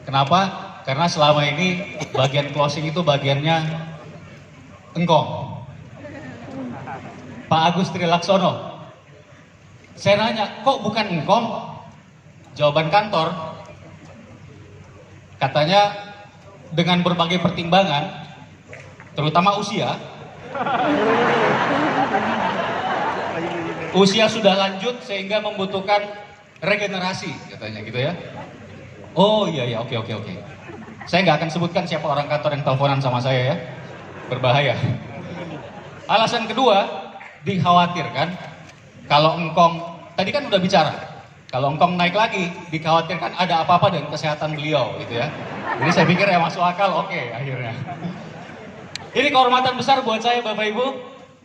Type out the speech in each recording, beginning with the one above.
Kenapa? Karena selama ini bagian closing itu bagiannya engkong. Pak Agus Trilaksono. Saya nanya, kok bukan engkong? Jawaban kantor, katanya dengan berbagai pertimbangan, terutama usia sudah lanjut sehingga membutuhkan regenerasi, katanya gitu ya. Oh iya, oke. Saya nggak akan sebutkan siapa orang kantor yang teleponan sama saya ya, berbahaya. Alasan kedua, dikhawatirkan kalau engkong, tadi kan udah bicara, kalau engkong naik lagi, dikhawatirkan ada apa-apa dengan kesehatan beliau gitu ya. Jadi saya pikir ya masuk akal, oke, akhirnya. Ini kehormatan besar buat saya Bapak Ibu,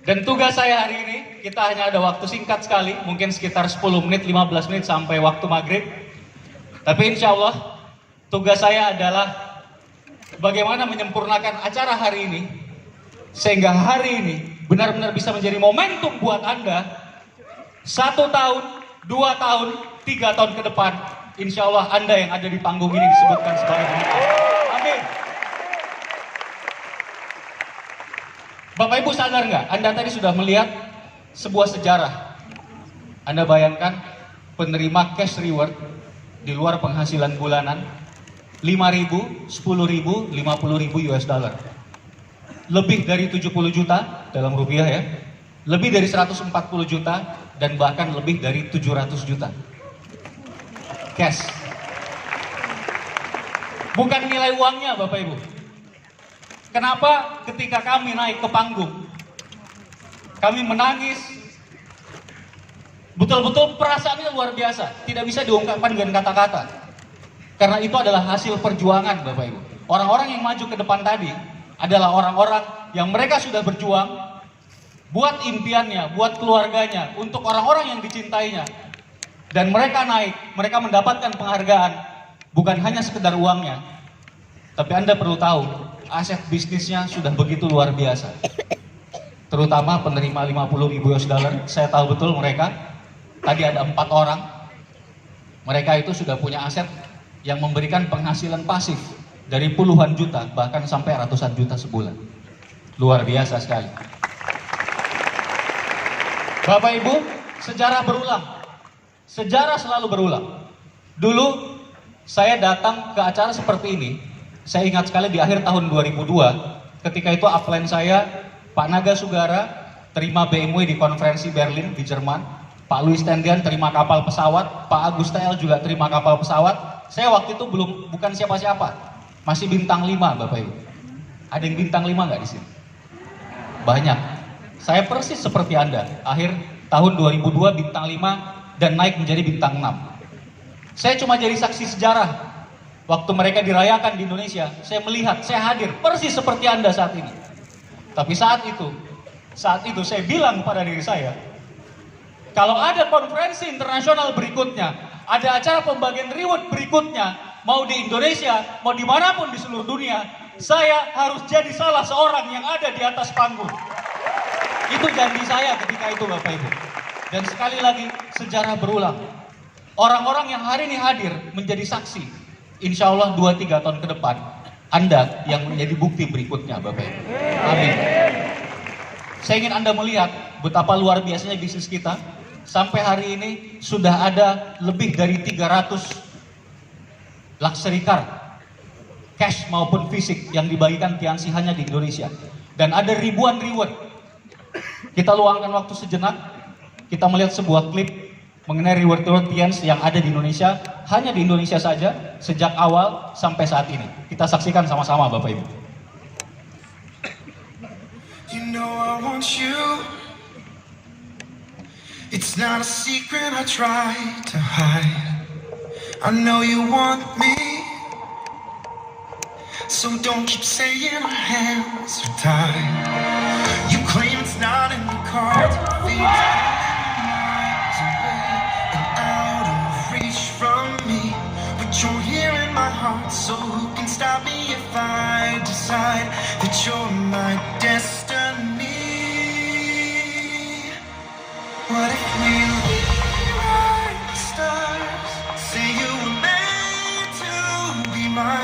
dan tugas saya hari ini, kita hanya ada waktu singkat sekali, mungkin sekitar 10 menit, 15 menit sampai waktu maghrib. Tapi insya Allah, tugas saya adalah bagaimana menyempurnakan acara hari ini, sehingga hari ini benar-benar bisa menjadi momentum buat Anda 1 tahun, 2 tahun, 3 tahun ke depan. Insya Allah Anda yang ada di panggung ini disebutkan sebagai pemenang. Amin. Bapak Ibu sadar nggak? Anda tadi sudah melihat sebuah sejarah. Anda bayangkan penerima cash reward di luar penghasilan bulanan 5.000, 10.000, 50.000 US dollar. Lebih dari 70 juta dalam rupiah ya. Lebih dari 140 juta dan bahkan lebih dari 700 juta. Cash. Bukan nilai uangnya Bapak Ibu. Kenapa ketika kami naik ke panggung, kami menangis, betul-betul perasaannya luar biasa, tidak bisa diungkapkan dengan kata-kata. Karena itu adalah hasil perjuangan Bapak Ibu. Orang-orang yang maju ke depan tadi adalah orang-orang yang mereka sudah berjuang buat impiannya, buat keluarganya, untuk orang-orang yang dicintainya. Dan mereka naik, mereka mendapatkan penghargaan, bukan hanya sekedar uangnya. Tapi Anda perlu tahu, aset bisnisnya sudah begitu luar biasa. Terutama penerima 50.000 US dollar, saya tahu betul mereka. Tadi ada 4 orang. Mereka itu sudah punya aset yang memberikan penghasilan pasif dari puluhan juta, bahkan sampai ratusan juta sebulan. Luar biasa sekali. Bapak Ibu, sejarah berulang. Sejarah selalu berulang. Dulu saya datang ke acara seperti ini. Saya ingat sekali di akhir tahun 2002, ketika itu upline saya, Pak Naga Sugara, terima BMW di konferensi Berlin di Jerman. Pak Louis Tendian terima kapal pesawat, Pak Agus TL juga terima kapal pesawat. Saya waktu itu bukan siapa-siapa, masih bintang 5 Bapak Ibu. Ada yang bintang 5 nggak di sini? Banyak. Saya persis seperti Anda, akhir tahun 2002 bintang 5 dan naik menjadi bintang 6. Saya cuma jadi saksi sejarah. Waktu mereka dirayakan di Indonesia, saya melihat, saya hadir, persis seperti Anda saat ini. Tapi saat itu saya bilang pada diri saya, kalau ada konferensi internasional berikutnya, ada acara pembagian reward berikutnya, mau di Indonesia, mau dimanapun di seluruh dunia, saya harus jadi salah seorang yang ada di atas panggung. Itu janji saya ketika itu Bapak Ibu. Dan sekali lagi, sejarah berulang. Orang-orang yang hari ini hadir menjadi saksi. Insya Allah 2-3 tahun ke depan, Anda yang menjadi bukti berikutnya Bapak Ibu. Amin. Saya ingin Anda melihat betapa luar biasanya bisnis kita. Sampai hari ini sudah ada lebih dari 300 luxury car, cash maupun fisik yang dibagikan Tianxi hanya di Indonesia. Dan ada ribuan reward. Kita luangkan waktu sejenak, kita melihat sebuah klip mengenai reward Tianxi yang ada di Indonesia, hanya di Indonesia saja, sejak awal sampai saat ini. Kita saksikan sama-sama Bapak Ibu. You know I want you. It's not a secret I try to hide. I know you want me. So don't keep saying our hands are tied. You claim it's not in the cards, but things miles away and out of reach from me. But you're here in my heart, so who can stop me if I decide that you're my destiny? What if we rewrite the stars? Say you were made to be mine.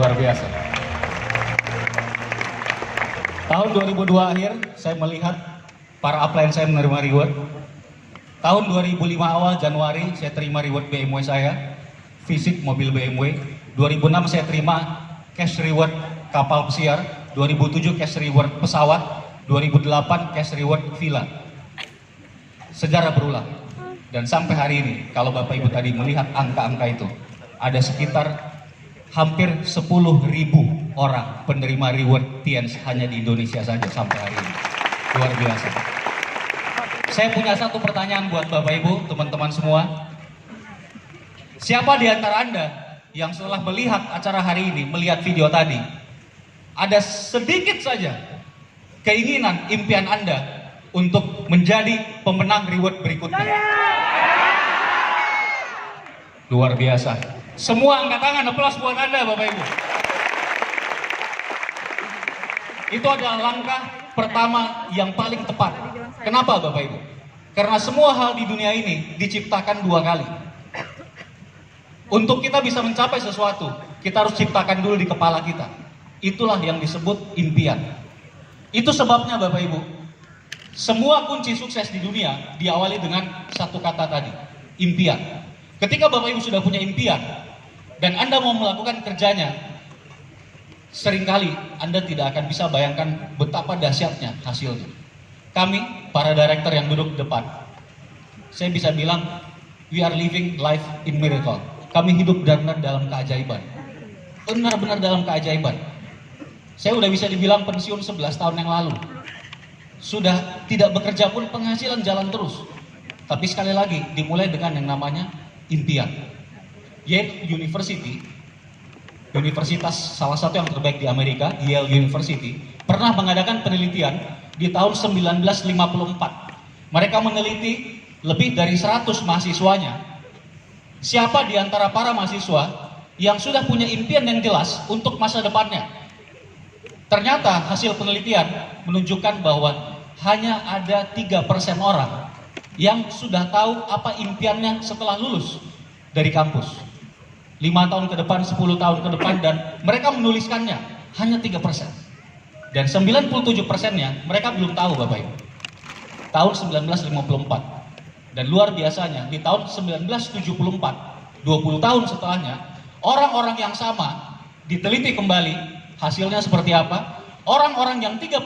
Luar biasa. Tahun 2002 akhir, saya melihat para upline saya menerima reward. Tahun 2005 awal Januari, saya terima reward BMW saya, fisik mobil BMW. 2006 saya terima cash reward kapal pesiar. 2007 cash reward pesawat. 2008 cash reward villa. Sejarah berulang. Dan sampai hari ini, kalau Bapak Ibu tadi melihat angka-angka itu, ada sekitar hampir 10.000 orang penerima reward TIENS hanya di Indonesia saja sampai hari ini. Luar biasa. Saya punya satu pertanyaan buat Bapak Ibu, teman-teman semua. Siapa di antara Anda yang setelah melihat acara hari ini, melihat video tadi, ada sedikit saja keinginan, impian Anda untuk menjadi pemenang reward berikutnya? Luar biasa. Semua angkat tangan, aplaus buat Anda Bapak Ibu. Itu adalah langkah pertama yang paling tepat. Kenapa Bapak Ibu? Karena semua hal di dunia ini diciptakan 2 kali. Untuk kita bisa mencapai sesuatu, kita harus ciptakan dulu di kepala kita. Itulah yang disebut impian. Itu sebabnya Bapak Ibu, semua kunci sukses di dunia diawali dengan satu kata tadi, impian. Ketika Bapak Ibu sudah punya impian, dan Anda mau melakukan kerjanya, seringkali Anda tidak akan bisa bayangkan betapa dahsyatnya hasilnya. Kami, para director yang duduk di depan, saya bisa bilang, we are living life in miracle. Kami hidup benar-benar dalam keajaiban. Benar-benar dalam keajaiban. Saya udah bisa dibilang pensiun 11 tahun yang lalu. Sudah tidak bekerja pun penghasilan jalan terus. Tapi sekali lagi, dimulai dengan yang namanya impian. Yale University, universitas salah satu yang terbaik di Amerika, Yale University, pernah mengadakan penelitian di tahun 1954. Mereka meneliti lebih dari 100 mahasiswanya. Siapa di antara para mahasiswa yang sudah punya impian yang jelas untuk masa depannya? Ternyata hasil penelitian menunjukkan bahwa hanya ada 3% orang yang sudah tahu apa impiannya setelah lulus dari kampus. 5 tahun ke depan, 10 tahun ke depan, dan mereka menuliskannya hanya 3%. Dan 97%-nya mereka belum tahu Bapak Ibu. Tahun 1954. Dan luar biasanya di tahun 1974, 20 tahun setelahnya, orang-orang yang sama diteliti kembali, hasilnya seperti apa? Orang-orang yang 3%,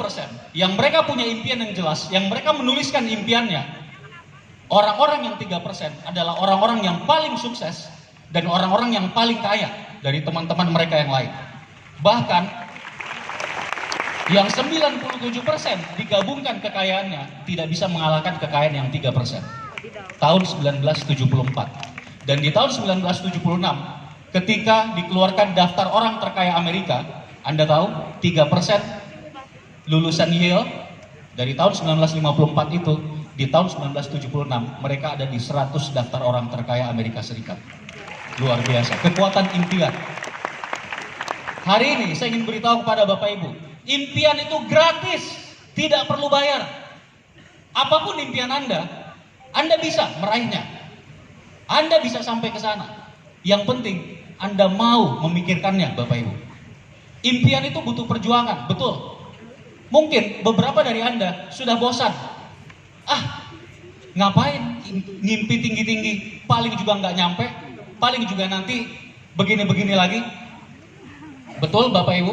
yang mereka punya impian yang jelas, yang mereka menuliskan impiannya, orang-orang yang 3% adalah orang-orang yang paling sukses dan orang-orang yang paling kaya dari teman-teman mereka yang lain. Bahkan yang 97% digabungkan kekayaannya tidak bisa mengalahkan kekayaan yang 3%. Tahun 1974. Dan di tahun 1976, ketika dikeluarkan daftar orang terkaya Amerika, Anda tahu 3% lulusan Yale dari tahun 1954 itu, di tahun 1976 mereka ada di 100 daftar orang terkaya Amerika Serikat. Luar biasa, kekuatan impian. Hari ini saya ingin beritahu kepada Bapak Ibu, impian itu gratis, tidak perlu bayar. Apapun impian Anda bisa meraihnya. Anda bisa sampai ke sana. Yang penting Anda mau memikirkannya Bapak Ibu. Impian itu butuh perjuangan, betul. Mungkin beberapa dari Anda sudah bosan. Ngapain ngimpi tinggi-tinggi, paling juga nggak nyampe, paling juga nanti begini-begini lagi. Betul Bapak Ibu,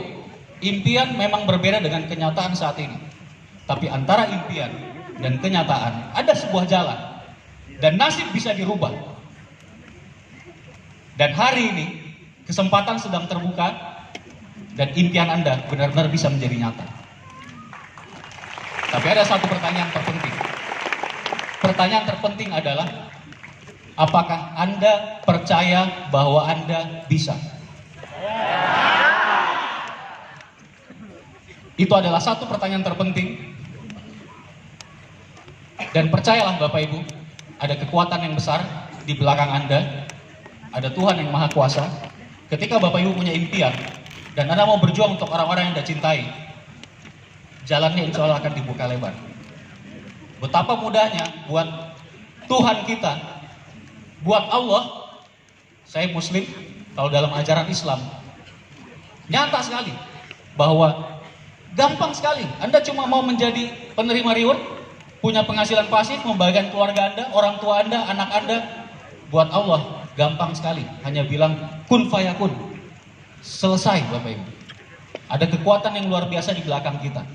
impian memang berbeda dengan kenyataan saat ini. Tapi antara impian dan kenyataan ada sebuah jalan. Dan nasib bisa dirubah. Dan hari ini kesempatan sedang terbuka dan impian Anda benar-benar bisa menjadi nyata. Tapi ada satu pertanyaan terpenting. Pertanyaan terpenting adalah, apakah Anda percaya bahwa Anda bisa? Itu adalah satu pertanyaan terpenting. Dan percayalah Bapak Ibu, ada kekuatan yang besar di belakang Anda. Ada Tuhan yang Maha Kuasa. Ketika Bapak Ibu punya impian dan Anda mau berjuang untuk orang-orang yang Anda cintai, jalannya insya Allah akan dibuka lebar. Betapa mudahnya buat Tuhan kita, buat Allah. Saya Muslim, kalau dalam ajaran Islam, Nyata sekali bahwa gampang sekali. Anda cuma mau menjadi penerima reward, punya penghasilan pasif, membahagiakan keluarga Anda, orang tua Anda, anak Anda. Buat Allah gampang sekali. Hanya bilang kun fayakun. Selesai Bapak Ibu. Ada kekuatan yang luar biasa di belakang kita.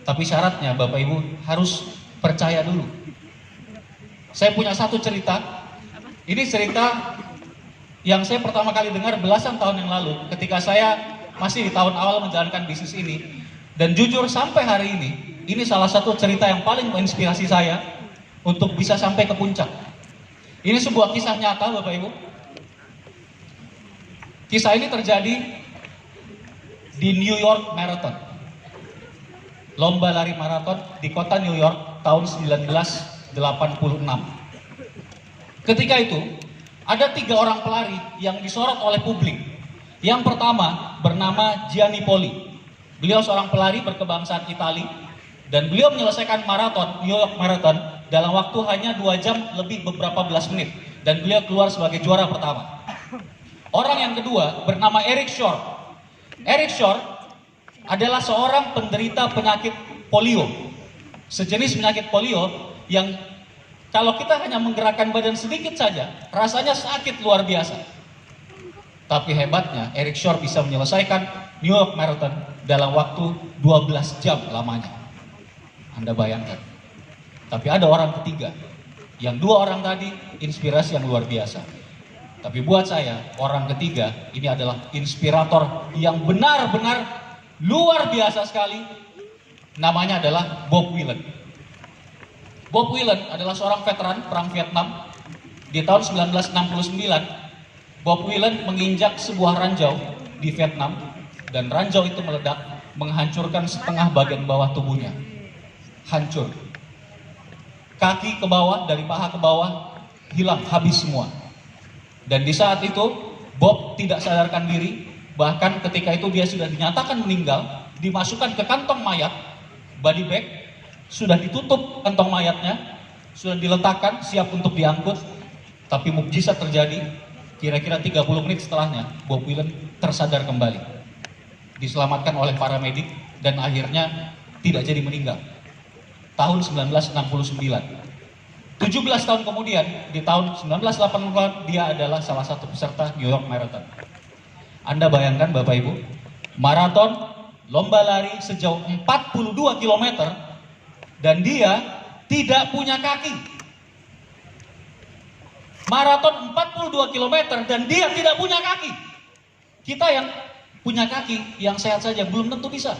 Tapi syaratnya Bapak Ibu harus percaya dulu. Saya punya satu cerita. Ini cerita yang saya pertama kali dengar belasan tahun yang lalu ketika saya masih di tahun awal menjalankan bisnis ini. Dan jujur sampai hari ini salah satu cerita yang paling menginspirasi saya untuk bisa sampai ke puncak. Ini sebuah kisah nyata Bapak Ibu. Kisah ini terjadi di New York Marathon. Lomba lari maraton di kota New York tahun 1986. Ketika itu, ada 3 orang pelari yang disorot oleh publik. Yang pertama bernama Gianni Poli. Beliau seorang pelari berkebangsaan Itali dan beliau menyelesaikan maraton New York Marathon dalam waktu hanya 2 jam lebih beberapa belas menit dan beliau keluar sebagai juara pertama. Orang yang kedua bernama Eric Shore. Eric Shore adalah seorang penderita penyakit polio. Sejenis penyakit polio yang kalau kita hanya menggerakkan badan sedikit saja, rasanya sakit luar biasa. Tapi hebatnya, Eric Shore bisa menyelesaikan New York Marathon dalam waktu 12 jam lamanya. Anda bayangkan. Tapi ada orang ketiga. Yang 2 orang tadi, inspirasi yang luar biasa. Tapi buat saya, orang ketiga ini adalah inspirator yang benar-benar luar biasa sekali. Namanya adalah Bob Willen. Bob Willen adalah seorang veteran perang Vietnam. Di tahun 1969, Bob Willen menginjak sebuah ranjau di Vietnam dan ranjau itu meledak, menghancurkan setengah bagian bawah tubuhnya. Hancur. Kaki ke bawah, dari paha ke bawah, hilang, habis semua. Dan di saat itu, Bob tidak sadarkan diri, bahkan ketika itu dia sudah dinyatakan meninggal, dimasukkan ke kantong mayat, body bag, sudah ditutup kantong mayatnya, sudah diletakkan, siap untuk diangkut, tapi mukjizat terjadi. Kira-kira 30 menit setelahnya, Bob Willen tersadar kembali. Diselamatkan oleh para medik dan akhirnya tidak jadi meninggal. Tahun 1969. 17 tahun kemudian, di tahun 1980, dia adalah salah satu peserta New York Marathon. Anda bayangkan Bapak Ibu, maraton, lomba lari sejauh 42 km, dan dia tidak punya kaki. Maraton 42 km dan dia tidak punya kaki. Kita yang punya kaki, yang sehat saja, belum tentu bisa.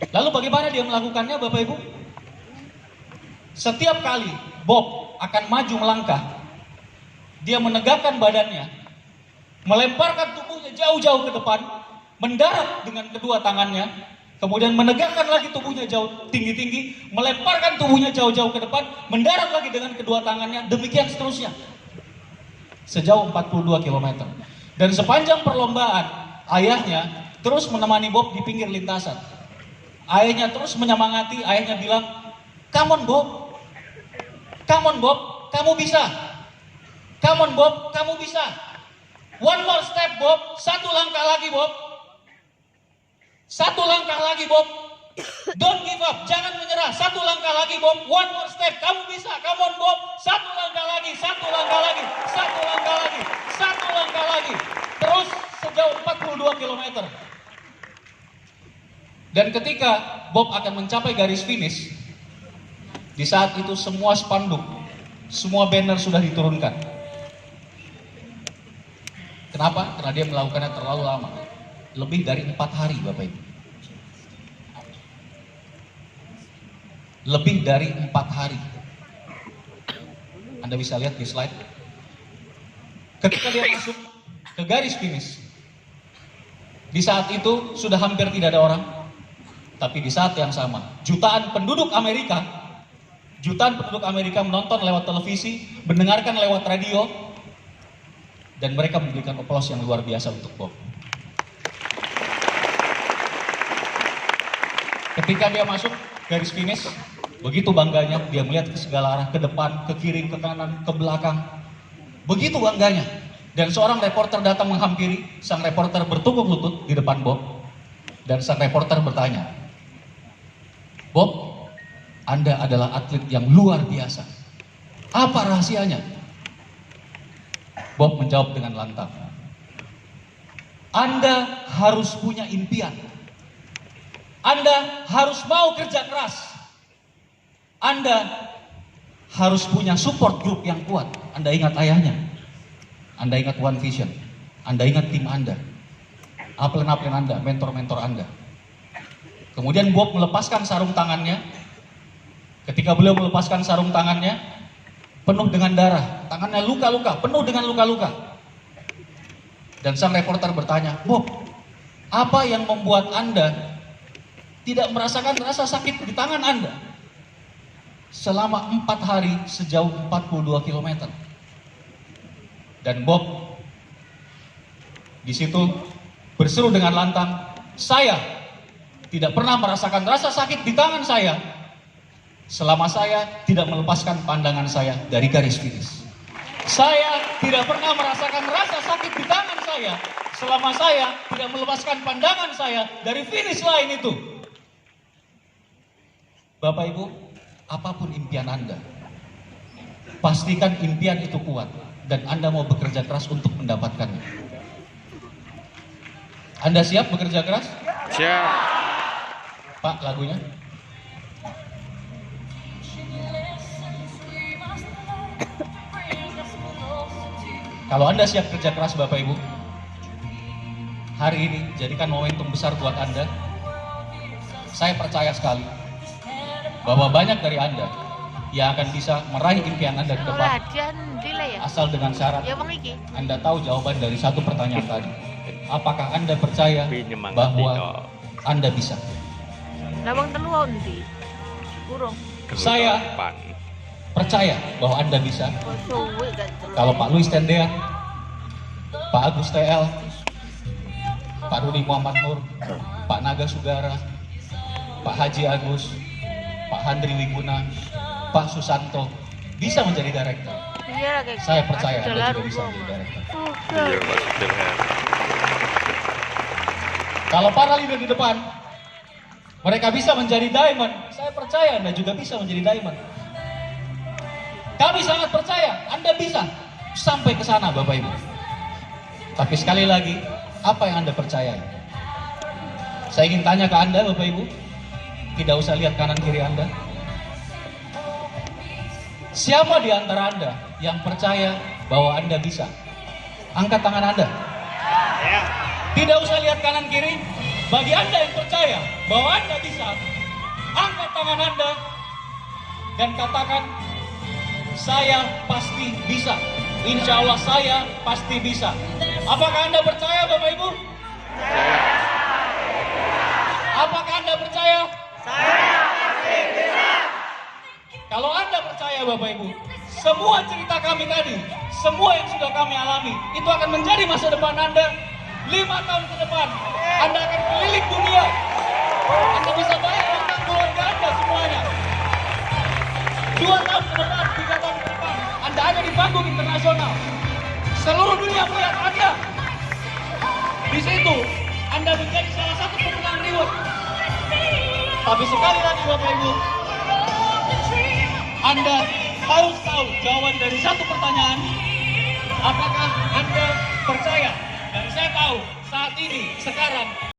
Lalu bagaimana dia melakukannya Bapak Ibu? Setiap kali Bob akan maju melangkah, dia menegakkan badannya, melemparkan tubuhnya jauh-jauh ke depan, mendarat dengan kedua tangannya, kemudian menegakkan lagi tubuhnya jauh tinggi-tinggi, melemparkan tubuhnya jauh-jauh ke depan, mendarat lagi dengan kedua tangannya, demikian seterusnya. Sejauh 42 km. Dan sepanjang perlombaan, ayahnya terus menemani Bob di pinggir lintasan. Ayahnya terus menyemangati, ayahnya bilang, "Come on Bob, come on Bob, kamu bisa. Come on Bob, kamu bisa. One more step Bob, satu langkah lagi Bob. Satu langkah lagi Bob. Don't give up, jangan menyerah. Satu langkah lagi Bob, one more step, kamu bisa. Come on Bob, satu langkah lagi, satu langkah lagi, satu langkah lagi, satu langkah lagi." Terus sejauh 42 km. Dan ketika Bob akan mencapai garis finish, di saat itu semua spanduk, semua banner sudah diturunkan. Kenapa? Karena dia melakukannya terlalu lama. Lebih dari 4 hari Bapak Ibu. Lebih dari 4 hari. Anda bisa lihat di slide. Ketika dia masuk ke garis finish, di saat itu sudah hampir tidak ada orang. Tapi di saat yang sama, jutaan penduduk Amerika menonton lewat televisi, mendengarkan lewat radio, dan mereka memberikan aplaus yang luar biasa untuk Bob. Ketika dia masuk garis finish, begitu bangganya dia melihat ke segala arah, ke depan, ke kiri, ke kanan, ke belakang. Begitu bangganya. Dan seorang reporter datang menghampiri, sang reporter bertukuk lutut di depan Bob. Dan sang reporter bertanya, "Bob, Anda adalah atlet yang luar biasa. Apa rahasianya?" Bob menjawab dengan lantang, "Anda harus punya impian. Anda harus mau kerja keras. Anda harus punya support group yang kuat." Anda ingat ayahnya, Anda ingat One Vision, Anda ingat tim Anda, atlet-atlet Anda, mentor-mentor Anda. Kemudian Bob melepaskan sarung tangannya. Ketika beliau melepaskan sarung tangannya, penuh dengan darah, tangannya luka-luka, penuh dengan luka-luka. Dan sang reporter bertanya, "Bob, apa yang membuat Anda tidak merasakan rasa sakit di tangan Anda selama 4 hari sejauh 42 km?" Dan Bob di situ berseru dengan lantang, "Saya tidak pernah merasakan rasa sakit di tangan saya selama saya tidak melepaskan pandangan saya dari garis finish. Saya tidak pernah merasakan rasa sakit di tangan saya selama saya tidak melepaskan pandangan saya dari finish line itu." Bapak Ibu, apapun impian Anda, pastikan impian itu kuat dan Anda mau bekerja keras untuk mendapatkannya. Anda siap bekerja keras? Siap. Pak, lagunya. Kalau Anda siap kerja keras Bapak Ibu, hari ini jadikan momentum besar buat Anda. Saya percaya sekali bahwa banyak dari Anda yang akan bisa meraih impian Anda ke depan, asal dengan syarat Anda tahu jawaban dari satu pertanyaan tadi. Apakah Anda percaya bahwa Anda bisa? Saya percaya bahwa Anda bisa. Kalau Pak Luis Tendea, Pak Agus TL, Pak Rudi Muhammad Nur, Pak Naga Sugara, Pak Haji Agus, Pak Handri Wiguna, Pak Susanto bisa menjadi direktur, saya percaya Anda juga bisa menjadi direktur. Kalau para leader di depan, mereka bisa menjadi diamond, saya percaya Anda juga bisa menjadi diamond. Kami sangat percaya Anda bisa sampai ke sana Bapak Ibu. Tapi sekali lagi, apa yang Anda percaya? Saya ingin tanya ke Anda Bapak Ibu, tidak usah lihat kanan kiri Anda. Siapa di antara Anda yang percaya bahwa Anda bisa? Angkat tangan Anda. Tidak usah lihat kanan kiri. Bagi Anda yang percaya bahwa Anda bisa, angkat tangan Anda dan katakan, "Saya pasti bisa. Insya Allah saya pasti bisa." Apakah Anda percaya Bapak Ibu? Apakah Anda percaya? Saya pasti bisa. Kalau Anda percaya Bapak Ibu, semua cerita kami tadi, semua yang sudah kami alami, itu akan menjadi masa depan Anda. 5 tahun ke depan, Anda akan keliling dunia. Anda bisa bayar utang keluarga Anda semuanya. 2 tahun ke depan, 3 tahun ke depan, Anda ada di panggung internasional. Seluruh dunia melihat Anda. Di situ, Anda menjadi salah satu pemenang reward. Tapi sekali lagi Bapak Ibu, Anda harus tahu jawaban dari satu pertanyaan. Apakah Anda percaya? Dan saya tahu saat ini, sekarang,